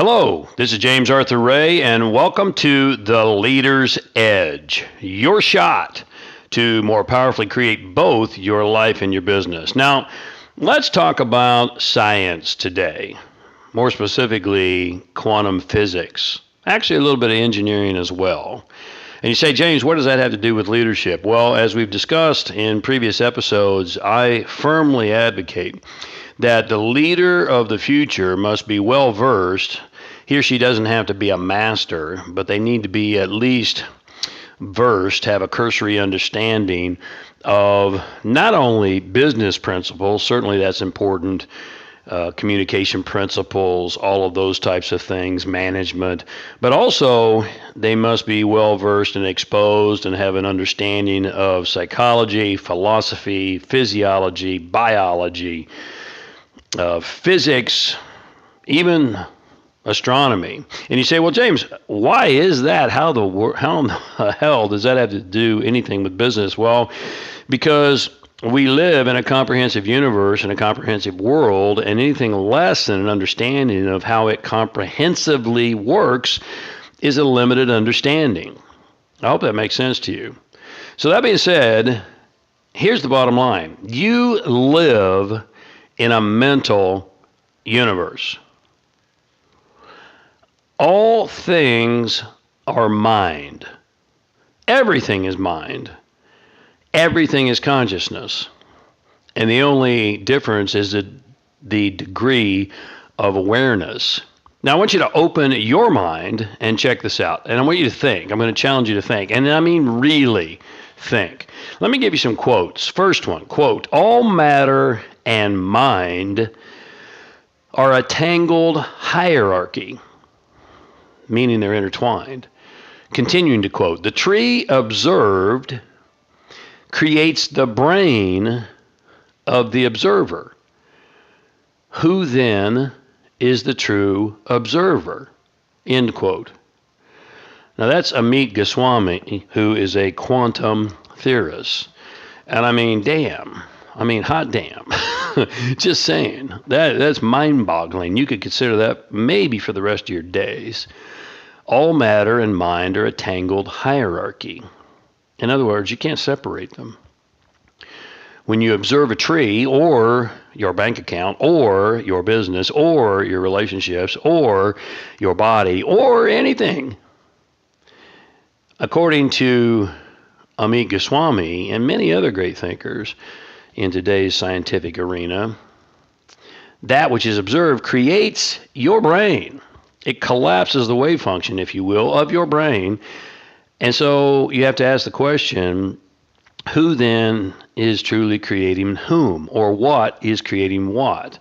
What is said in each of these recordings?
Hello, this is James Arthur Ray, and welcome to The Leader's Edge, your shot to more powerfully create both your life and your business. Now, let's talk about science today, more specifically quantum physics, actually a little bit of engineering as well. And you say, James, what does that have to do with leadership? Well, as we've discussed in previous episodes, I firmly advocate that the leader of the future must be well versed. He or she doesn't have to be a master, but they need to be at least versed, have a cursory understanding of not only business principles, certainly that's important, communication principles, all of those types of things, management, but also they must be well versed and exposed and have an understanding of psychology, philosophy, physiology, biology, physics, even astronomy. And you say, well, James, why is that? How in the hell does that have to do anything with business? Well, because we live in a comprehensive universe and a comprehensive world, and anything less than an understanding of how it comprehensively works is a limited understanding. I hope that makes sense to you. So that being said, here's the bottom line. You live in a mental universe. All things are mind. Everything is mind. Everything is consciousness. And the only difference is the degree of awareness. Now, I want you to open your mind and check this out. And I want you to think. I'm going to challenge you to think. And I mean really think. Let me give you some quotes. First one, quote, all matter and mind are a tangled hierarchy, meaning they're intertwined. Continuing to quote, the tree observed creates the brain of the observer. Who then is the true observer? End quote. Now that's Amit Gaswami, who is a quantum theorist. And I mean, damn. I mean, hot damn. Just saying. That's mind-boggling. You could consider that maybe for the rest of your days. All matter and mind are a tangled hierarchy. In other words, you can't separate them. When you observe a tree or your bank account or your business or your relationships or your body or anything, according to Amit Gaswami and many other great thinkers in today's scientific arena, that which is observed creates your brain. It collapses the wave function, if you will, of your brain. And so you have to ask the question, who then is truly creating whom, or what is creating what?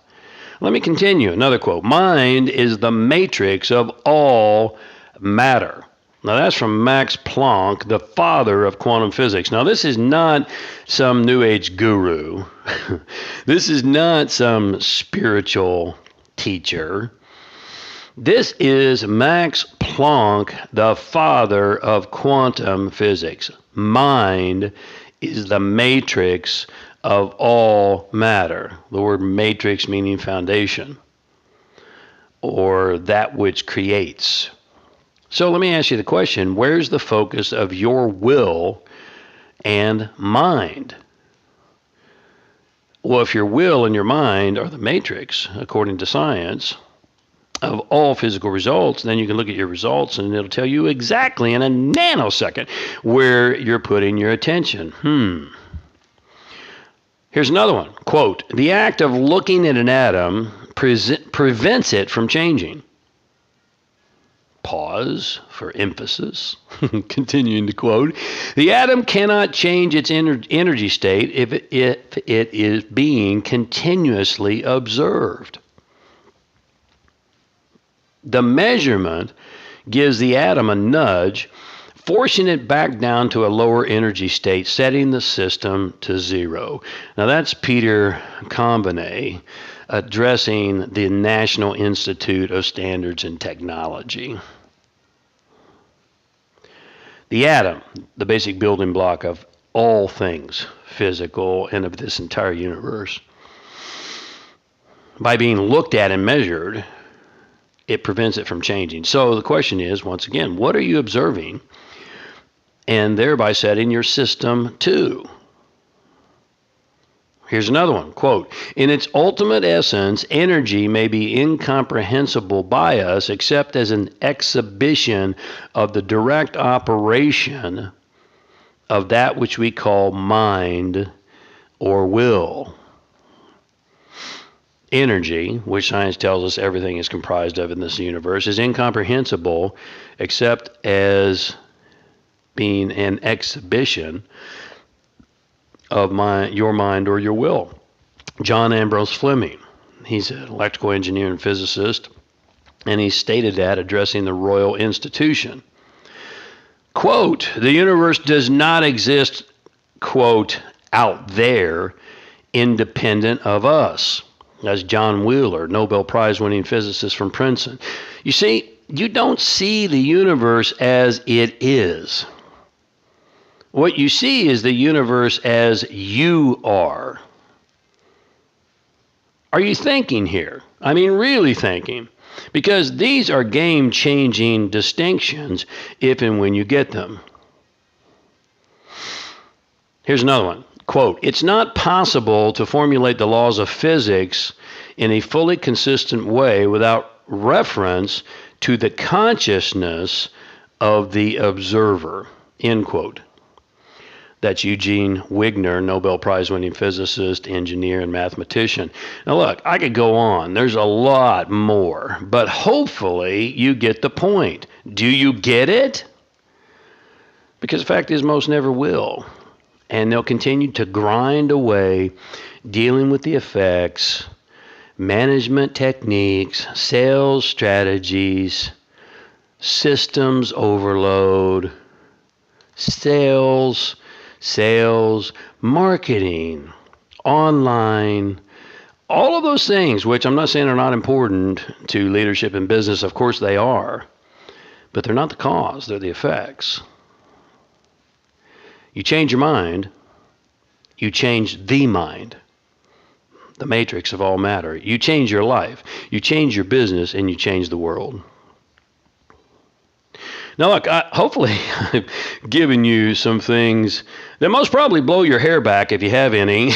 Let me continue. Another quote. Mind is the matrix of all matter. Now that's from Max Planck, the father of quantum physics. Now this is not some new age guru. This is not some spiritual teacher. This is Max Planck, the father of quantum physics. Mind is the matrix of all matter. The word matrix meaning foundation, or that which creates. So let me ask you the question, where's the focus of your will and mind? Well, if your will and your mind are the matrix, according to science, of all physical results, then you can look at your results and it'll tell you exactly in a nanosecond where you're putting your attention. Here's another one. Quote, the act of looking at an atom prevents it from changing. Pause for emphasis. Continuing to quote, the atom cannot change its energy state if it is being continuously observed. The measurement gives the atom a nudge, forcing it back down to a lower energy state, setting the system to zero. Now that's Peter Combinay addressing the National Institute of Standards and Technology. The atom, the basic building block of all things physical and of this entire universe, by being looked at and measured, it prevents it from changing. So the question is, once again, what are you observing and thereby setting your system to? Here's another one, quote, in its ultimate essence, energy may be incomprehensible by us except as an exhibition of the direct operation of that which we call mind or will. Energy, which science tells us everything is comprised of in this universe, is incomprehensible except as being an exhibition of your mind or your will. John Ambrose Fleming, he's an electrical engineer and physicist, and he stated that addressing the Royal Institution. Quote, the universe does not exist, quote, out there, independent of us. That's John Wheeler, Nobel Prize-winning physicist from Princeton. You see, you don't see the universe as it is. What you see is the universe as you are. Are you thinking here? I mean, really thinking. Because these are game-changing distinctions if and when you get them. Here's another one. Quote, it's not possible to formulate the laws of physics in a fully consistent way without reference to the consciousness of the observer, end quote. That's Eugene Wigner, Nobel Prize-winning physicist, engineer, and mathematician. Now look, I could go on. There's a lot more, but hopefully you get the point. Do you get it? Because the fact is most never will. And they'll continue to grind away, dealing with the effects, management techniques, sales strategies, systems overload, sales, marketing, online, all of those things, which I'm not saying are not important to leadership and business. Of course they are, but they're not the cause, they're the effects. You change your mind, you change the mind, the matrix of all matter. You change your life, you change your business, and you change the world. Now, look, hopefully I've given you some things that most probably blow your hair back if you have any,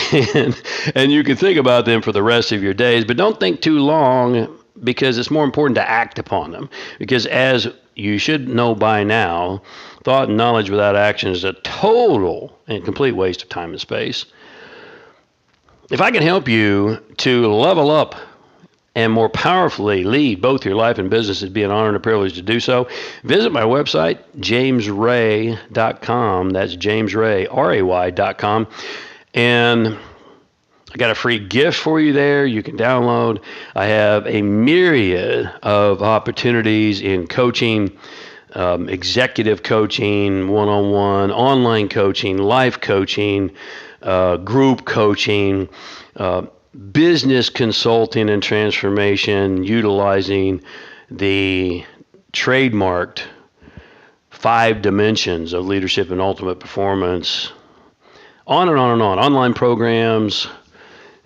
and you can think about them for the rest of your days, but don't think too long because it's more important to act upon them. Because as you should know by now, thought and knowledge without action is a total and complete waste of time and space. If I can help you to level up and more powerfully lead both your life and business, it'd be an honor and a privilege to do so. Visit my website, jamesray.com. That's jamesray.com. And I got a free gift for you there you can download. I have a myriad of opportunities in coaching, executive coaching, one-on-one, online coaching, life coaching, group coaching, business consulting and transformation, utilizing the trademarked 5 dimensions of leadership and ultimate performance, on and on and on. Online programs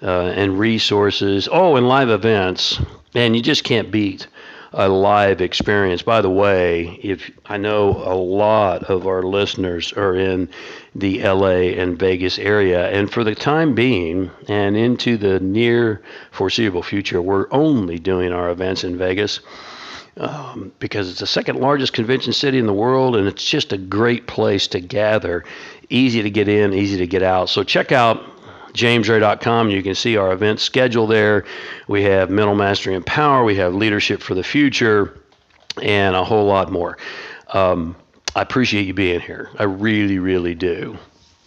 and resources, and live events. And you just can't beat a live experience. By the way, if I know a lot of our listeners are in the LA and Vegas area, and for the time being and into the near foreseeable future, we're only doing our events in Vegas because it's the second largest convention city in the world, and it's just a great place to gather. Easy to get in, easy to get out. So check out jamesray.com. You can see our event schedule there. We have Mental Mastery and Power. We have Leadership for the Future, and a whole lot more. I appreciate you being here. I really, really do.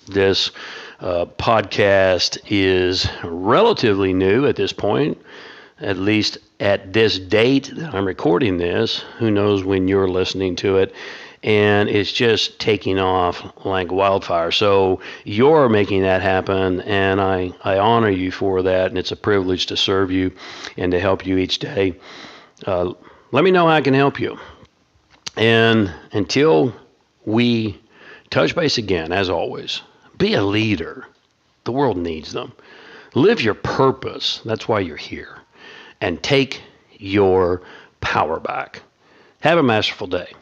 This podcast is relatively new at this point, at least at this date that I'm recording this. Who knows when you're listening to it? And it's just taking off like wildfire. So you're making that happen, and I honor you for that, and it's a privilege to serve you and to help you each day. Let me know how I can help you. And until we touch base again, as always, be a leader. The world needs them. Live your purpose. That's why you're here. And take your power back. Have a masterful day.